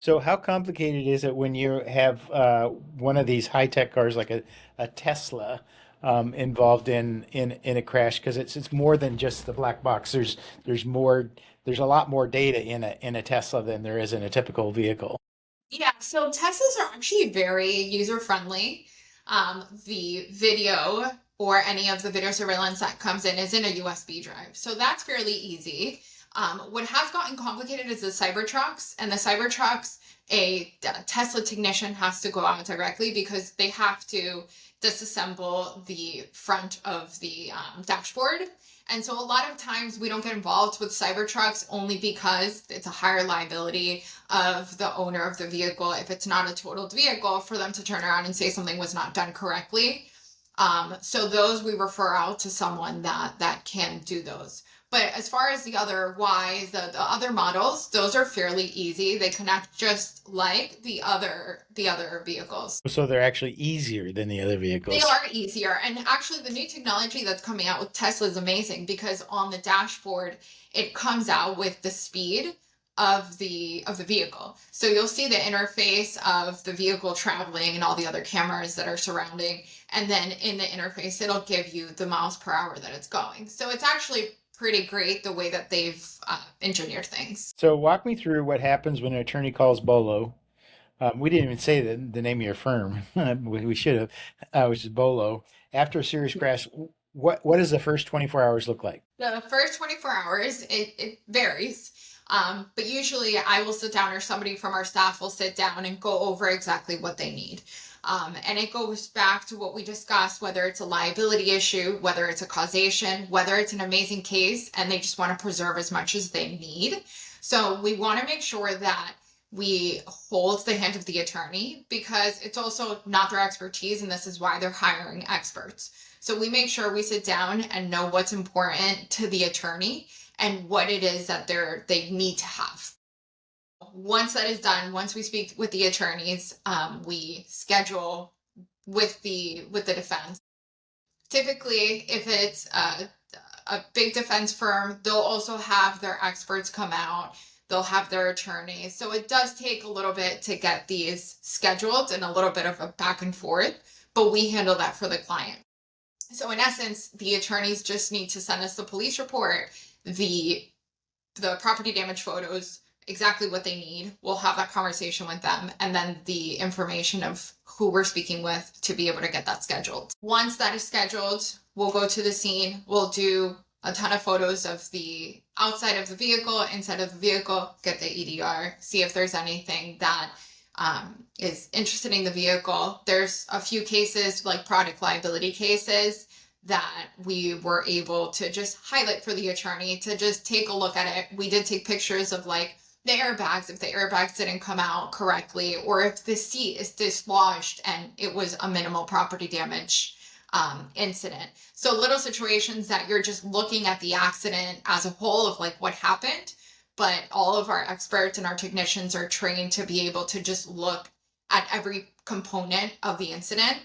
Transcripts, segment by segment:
So how complicated is it when you have one of these high-tech cars like a Tesla involved in a crash? Because it's more than just the black box. There's more there's a lot more data in a Tesla than there is in a typical vehicle. Yeah, so Teslas are actually very user friendly. The video or any of the video surveillance that comes in is in a USB drive. So that's fairly easy. What has gotten complicated is the Cybertrucks, and the Cybertrucks, a Tesla technician has to go out directly because they have to disassemble the front of the dashboard. And so a lot of times we don't get involved with Cybertrucks only because it's a higher liability of the owner of the vehicle if it's not a totaled vehicle for them to turn around and say something was not done correctly. So those we refer out to someone that can do those. But as far as the other Ys, the other models, those are fairly easy. They connect just like the other vehicles. So they're actually easier than the other They vehicles. are easier. And actually the new technology that's coming out with Tesla is amazing because on the dashboard it comes out with the speed of the vehicle. So you'll see the interface of the vehicle traveling and all the other cameras that are surrounding. And then in the interface it'll give you the miles per hour that it's going. So it's actually pretty great the way that they've engineered things. So walk me through what happens when an attorney calls Bolo. We didn't even say the name of your firm. We should have, which is Bolo. After a serious crash, what does the first 24 hours look like? The first 24 hours, it varies. But usually I will sit down or somebody from our staff will sit down and go over exactly what they need. And it goes back to what we discussed, whether it's a liability issue, whether it's a causation, whether it's an amazing case, and they just want to preserve as much as they need. So we want to make sure that we hold the hand of the attorney because it's also not their expertise, and this is why they're hiring experts. So we make sure we sit down and know what's important to the attorney and what it is that they need to have. Once that is done, once we speak with the attorneys, we schedule with the defense. Typically, if it's a big defense firm, they'll also have their experts come out. They'll have their attorneys. So it does take a little bit to get these scheduled and a little bit of a back and forth, but we handle that for the client. So in essence, the attorneys just need to send us the police report, the the property damage photos, exactly what they need. We'll have that conversation with them and then the information of who we're speaking with to be able to get that scheduled. Once that is scheduled, we'll go to the scene. We'll do a ton of photos of the outside of the vehicle, inside of the vehicle, get the EDR, see if there's anything that is interested in the vehicle. There's a few cases, like product liability cases, that we were able to just highlight for the attorney to just take a look at it. We did take pictures of like the airbags, if the airbags didn't come out correctly, or if the seat is dislodged and it was a minimal property damage incident. So little situations that you're just looking at the accident as a whole of like what happened, but all of our experts and our technicians are trained to be able to just look at every component of the incident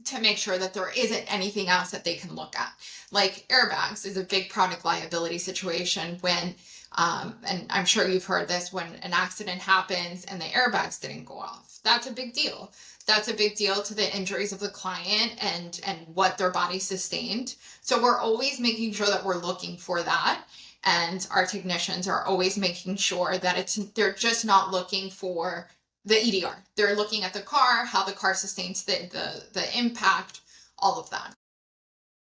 to make sure that there isn't anything else that they can look at. Like airbags is a big product liability situation when, and I'm sure you've heard this, when an accident happens and the airbags didn't go off. That's a big deal. That's a big deal to the injuries of the client and what their body sustained. So we're always making sure that we're looking for that. And our technicians are always making sure that they're just not looking for the EDR. They're looking at the car, how the car sustains the impact, all of that.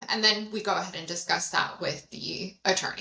And then we go ahead and discuss that with the attorney.